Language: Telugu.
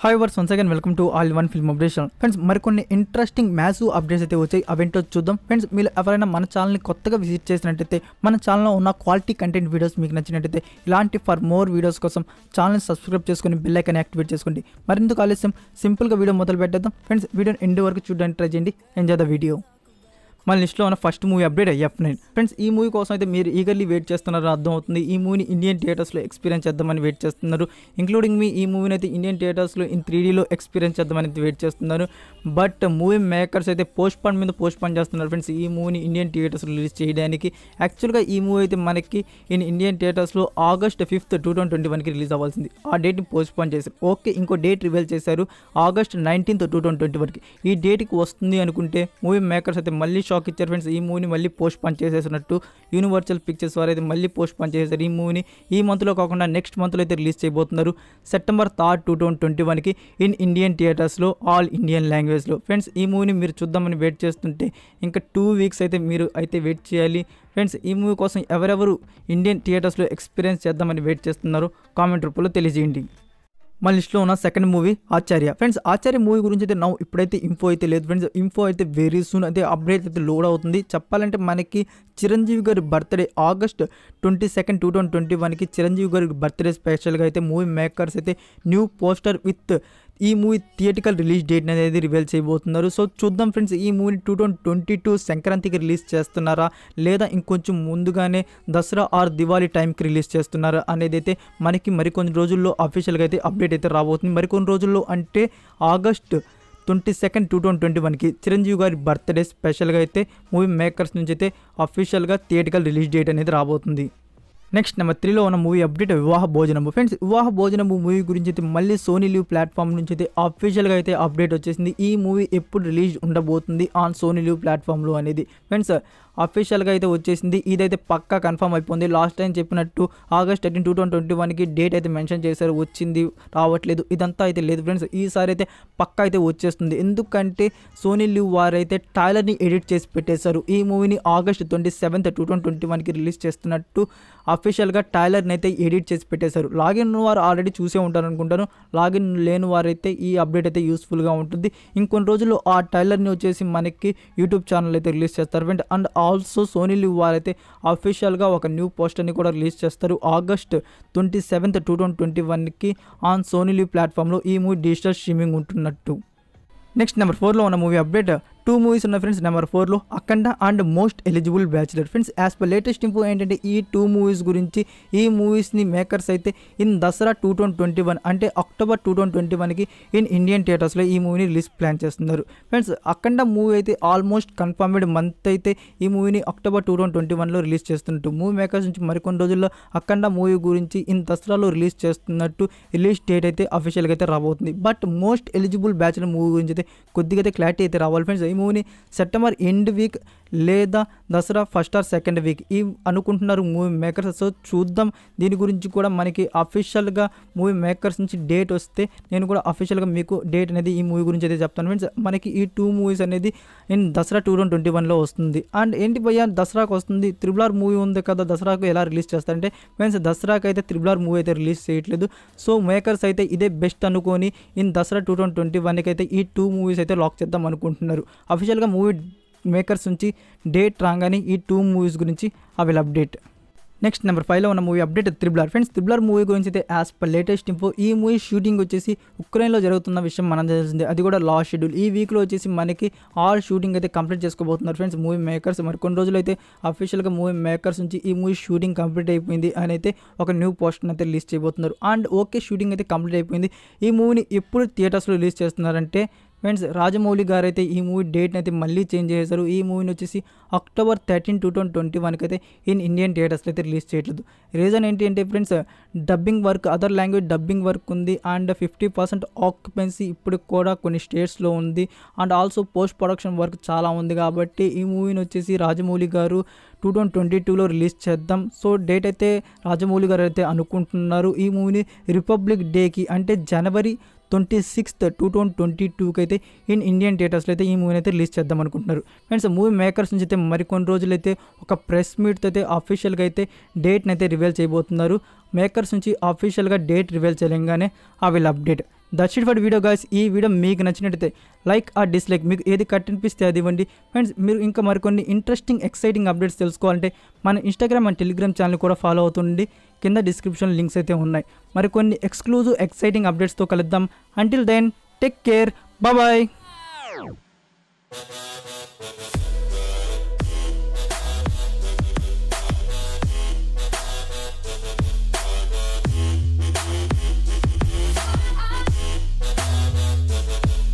హాయ్ వర్స్ once again welcome to all one film updation. Friends మరికొన్ని ఇంట్రెస్టింగ్ మ్యాసివ్ అప్డేట్స్ అయితే వచ్చాయి. అవేంటో చూద్దాం. ఫ్రెండ్స్ మీరు ఎవరైనా మన ఛానల్ని కొత్తగా విజిట్ చేసినట్టయితే మన ఛానల్లో ఉన్న క్వాలిటీ కంటెంట్ వీడియోస్ మీకు నచ్చినట్టయితే ఇలాంటి ఫర్ మోర్ వీడియోస్ కోసం ఛానల్ని సబ్స్క్రైబ్ చేసుకొని బెల్ ఐకాన్ యాక్టివేట్ చేసుకోండి. మరిందుకు ఆలస్యం సింపుల్గా వీడియో మొదలు పెట్టేద్దాం. ఫ్రెండ్స్ వీడియోని ఎండ్ వరకు చూడడానికి ట్రై చేయండి. Enjoy the video. మన లిస్ట్లో ఉన్న first movie update F9. Friends ఈ మూవీ కోసం అయితే మీరు ఈగర్లీ వెయిట్ చేస్తున్నారని అర్థం అవుతుంది. ఈ మూవీని ఇండియన్ థియేటర్స్లో ఎక్స్పీరియన్స్ చేద్దామని వెయిట్ చేస్తున్నారు. ఇంక్లూడింగ్ మీ ఈ మూవీని అయితే ఇండియన్ థియేటర్స్లో ఇన్ 3Dలో ఎక్స్పీరియన్స్ చేద్దామని వెయిట్ చేస్తున్నారు. బట్ మూవీ మేకర్స్ అయితే పోస్ట్ పోన్ చేస్తున్నారు. ఫ్రెండ్స్ ఈ మూవీని ఇండియన్ థియేటర్స్లో రిలీజ్ చేయడానికి యాక్చువల్గా ఈ మూవీ అయితే మనకి ఇండియన్ థియేటర్స్లో August 5th, 2021కి రిలీజ్ అవ్వాల్సింది. ఆ డేట్ని పోన్ చేశారు. ఓకే, ఇంకో డేట్ రివీల్ చేశారు August 19th, 2021కి. ఈ డేట్కి వస్తుంది అనుకుంటే మూవీ మేకర్స్ అయితే మళ్ళీ షాక్ ఇచ్చారు. ఫ్రెండ్స్ ఈ మూవీని మళ్ళీ పోన్ చేసేసినట్టు యూనివర్సల్ పిక్చర్స్ వారు అయితే మళ్ళీ పోన్ చేశారు. ఈ మూవీని ఈ మంత్లో కాకుండా నెక్స్ట్ మంత్లో అయితే రిలీజ్ చేయబోతున్నారు. September 3rd, 2021కి ఇండియన్ థియేటర్స్లో ఆల్ ఇండియన్ లాంగ్వేజ్లో. ఫ్రెండ్స్ ఈ మూవీని మీరు చూద్దామని వెయిట్ చేస్తుంటే ఇంకా 2 weeks అయితే మీరు అయితే వెయిట్ చేయాలి. ఫ్రెండ్స్ ఈ మూవీ కోసం ఎవరెవరు ఇండియన్ థియేటర్స్లో ఎక్స్పీరియన్స్ చేద్దామని వెయిట్ చేస్తున్నారో కామెంట్ రూపంలో తెలియజేయండి. మన లిస్ట్లో ఉన్న సెకండ్ మూవీ ఆచార్య. ఫ్రెండ్స్ ఆచార్య మూవీ గురించి అయితే ఇప్పుడైతే ఇన్ఫో అయితే లేదు. ఫ్రెండ్స్ ఇన్ఫో అయితే వెరీ సూన్ అయితే అప్డేట్ అయితే లోడ్ అవుతుంది. చెప్పాలంటే మనకి చిరంజీవి గారి బర్త్డే August 22nd, 2021కి చిరంజీవి గారి బర్త్డే స్పెషల్గా అయితే మూవీ మేకర్స్ అయితే న్యూ పోస్టర్ విత్ ఈ మూవీ థియేటికల్ రిలీజ్ డేట్ అనేది రివీల్ చేయబోతున్నారు. సో చూద్దాం ఫ్రెండ్స్ ఈ మూవీని 2022 సంక్రాంతికి రిలీజ్ చేస్తున్నారా లేదా ఇంకొంచెం ముందుగానే దసరా ఆర్ దివాళీ టైంకి రిలీజ్ చేస్తున్నారా అనేది అయితే మనకి మరికొన్ని రోజుల్లో అఫీషియల్గా అయితే అప్డేట్ అయితే రాబోతుంది. మరికొన్ని రోజుల్లో అంటే August 22nd, 2021కి చిరంజీవి గారి బర్త్డే స్పెషల్గా అయితే మూవీ మేకర్స్ నుంచి అయితే అఫీషియల్గా థియేటికల్ రిలీజ్ డేట్ అనేది రాబోతుంది. నెక్స్ట్ నెంబర్ 3లో ఉన్న మూవీ అప్డేట్ వివాహ భోజనము. ఫ్రెండ్స్ వివాహ భోజనము మూవీ గురించి అయితే మళ్ళీ సోనీ లివ్ ప్లాట్ఫామ్ నుంచి అయితే అఫీషియల్గా అయితే అప్డేట్ వచ్చేసింది. ఈ మూవీ ఎప్పుడు రిలీజ్ ఉండబోతుంది ఆన్ సోనీ లివ్ ప్లాట్ఫామ్లో అనేది ఫ్రెండ్స్ అఫీషియల్గా అయితే వచ్చేసింది. ఇదైతే పక్కా కన్ఫర్మ్ అయిపోయింది. లాస్ట్ టైం చెప్పినట్టు August 18, 2021కి డేట్ అయితే మెన్షన్ చేశారు. వచ్చింది రావట్లేదు ఇదంతా అయితే లేదు ఫ్రెండ్స్. ఈసారి అయితే పక్కా అయితే వచ్చేస్తుంది. ఎందుకంటే సోనీ లివ్ వారైతే ట్రైలర్ని ఎడిట్ చేసి పెట్టేశారు. ఈ మూవీని August 27th, 2021కి రిలీజ్ చేస్తున్నట్టు అఫీషియల్గా ట్రైలర్ని అయితే ఎడిట్ చేసి పెట్టేశారు. లాగిన్ వారు ఆల్రెడీ చూసే ఉంటారు అనుకుంటాను. లాగిన్ లేని వారైతే ఈ అప్డేట్ అయితే యూస్ఫుల్గా ఉంటుంది. ఇంకొన్ని రోజుల్లో ఆ ట్రైలర్ని వచ్చేసి మనకి యూట్యూబ్ ఛానల్ అయితే రిలీజ్ చేస్తారు friend. And also Sony Liv వారైతే అఫీషియల్గా ఒక న్యూ పోస్టర్ని కూడా రిలీజ్ చేస్తారు August 27th, 2021కి ఆన్ సోనీ లివ్ ప్లాట్ఫామ్లో ఈ మూవీ డిజిటల్ స్ట్రీమింగ్ ఉంటున్నట్టు. నెక్స్ట్ నెంబర్ 4లో ఉన్న మూవీ అప్డేట్ 2 మూవీస్ ఉన్నాయి ఫ్రెండ్స్. నెంబర్ 4లో Akhanda and most eligible bachelor. Friends as per latest info ఏంటంటే ఈ 2 మూవీస్ గురించి ఈ మూవీస్ని మేకర్స్ అయితే దసరా 2021 అంటే October 2021కి ఇండియన్ థియేటర్స్లో ఈ మూవీని రిలీజ్ ప్లాన్ చేస్తున్నారు. ఫ్రెండ్స్ అఖండ మూవీ అయితే ఆల్మోస్ట్ కన్ఫర్మ్డ్ మంత్ అయితే ఈ మూవీని October 2021లో రిలీజ్ చేస్తున్నట్టు మూవీ మేకర్స్ నుంచి మరికొన్ని రోజుల్లో అఖండ మూవీ గురించి దసరాలో రిలీజ్ చేస్తున్నట్టు రిలీజ్ డేట్ అయితే అఫీషియల్గా అయితే రాబోతుంది. But most eligible bachelor movie గురించి అయితే కొద్దిగా అయితే క్లారిటీ అయితే రావాలి ఫ్రెండ్స్. ఈ మూవీని సెప్టెంబర్ ఎండ్ వీక్ లేదా Dasara 1st or 2nd week ఈ అనుకుంటున్నారు మూవీ మేకర్స్. సో చూద్దాం. దీని గురించి కూడా మనకి అఫీషియల్గా మూవీ మేకర్స్ నుంచి డేట్ వస్తే నేను కూడా అఫీషియల్గా మీకు డేట్ అనేది ఈ మూవీ గురించి అయితే చెప్తాను ఫ్రెండ్స్. మనకి ఈ 2 మూవీస్ అనేది దసరా 2021లో వస్తుంది. అండ్ ఏంటి భయ్యా దసరాకు వస్తుంది, RRR మూవీ ఉంది కదా దసరాకు ఎలా రిలీజ్ చేస్తారంటే ఫ్రెండ్స్ దసరాకు అయితే RRR మూవీ అయితే రిలీజ్ చేయట్లేదు. సో మేకర్స్ అయితే ఇదే బెస్ట్ అనుకొని దసరా 2021కి అయితే ఈ 2 మూవీస్ అయితే లాక్ చేద్దాం అనుకుంటున్నారు. అఫీషియల్గా మూవీ మేకర్స్ నుంచి డేట్ రాగానే ఈ 2 మూవీస్ గురించి అవి అప్డేట్. నెక్స్ట్ నెంబర్ 5లో ఉన్న movie update RRR. Friends RRR movie గురించి అయితే యాజ్ పర్ లేటెస్ట్ ఇన్ఫో ఈ మూవీ షూటింగ్ వచ్చేసి ఉక్రెయిన్లో జరుగుతున్న విషయం మనం తెలిసిందే. అది కూడా లాస్ట్ షెడ్యూల్. ఈ వీక్లో వచ్చేసి మనకి ఆల్ షూటింగ్ అయితే కంప్లీట్ చేసుకోబోతున్నారు ఫ్రెండ్స్ మూవీ మేకర్స్. మరి కొన్ని రోజులు అయితే అఫీషియల్గా మూవీ మేకర్స్ నుంచి ఈ మూవీ షూటింగ్ కంప్లీట్ అయిపోయింది అని అయితే ఒక న్యూ పోస్టర్ అయితే రిలీజ్ చేయబోతున్నారు. అండ్ ఓకే షూటింగ్ అయితే కంప్లీట్ అయిపోయింది. ఈ మూవీని ఎప్పుడు థియేటర్స్లో రిలీజ్ చేస్తున్నారంటే ఫ్రెండ్స్ రాజమౌళి గారు అయితే ఈ మూవీ డేట్ని అయితే మళ్ళీ చేంజ్ చేశారు. ఈ మూవీని వచ్చేసి October 13, 2021కి అయితే ఇండియన్ థియేటర్స్లో అయితే రిలీజ్ చేయట్లేదు. రీజన్ ఏంటి అంటే friends dubbing work other language dubbing work ఉంది. అండ్ 50% ఆక్యుపెన్సీ ఇప్పుడు కూడా కొన్ని స్టేట్స్లో ఉంది. And also post production work చాలా ఉంది. కాబట్టి ఈ మూవీని వచ్చేసి రాజమౌళి గారు 2022లో రిలీజ్ చేద్దాం. సో డేట్ అయితే రాజమౌళి గారు అయితే అనుకుంటున్నారు. ఈ మూవీని రిపబ్లిక్ డేకి అంటే January 26th, 2022కి అయితే ఇండియన్ థియేటర్స్లో అయితే ఈ మూవీని అయితే రిలీజ్ చేద్దాం అనుకుంటున్నారు ఫ్రెండ్స్. మూవీ మేకర్స్ నుంచి అయితే మరికొన్ని రోజులు అయితే ఒక ప్రెస్ మీట్ అయితే అఫీషియల్గా అయితే డేట్ని అయితే రివీల్ చేయబోతున్నారు. మేకర్స్ నుంచి అఫీషియల్గా డేట్ రివీల్ చేయగానే ఆ will update. That's it for video guys. ఈ వీడియో మీకు నచ్చినట్టయితే లైక్ ఆర్ డిస్లైక్, మీకు ఏది కట్టినిపిస్తే అది ఇవ్వండి ఫ్రెండ్స్. మీరు ఇంకా మరికొన్ని ఇంట్రెస్టింగ్ ఎక్సైటింగ్ అప్డేట్స్ తెలుసుకోవాలంటే మన ఇన్స్టాగ్రామ్ అండ్ టెలిగ్రామ్ ఛానల్ కూడా ఫాలో అవుతుండండి. కింద డిస్క్రిప్షన్ లింక్స్ అయితే ఉన్నాయి. మరికొన్ని ఎక్స్క్లూజివ్ ఎక్సైటింగ్ అప్డేట్స్తో కలుద్దాం. Until then take care, bye.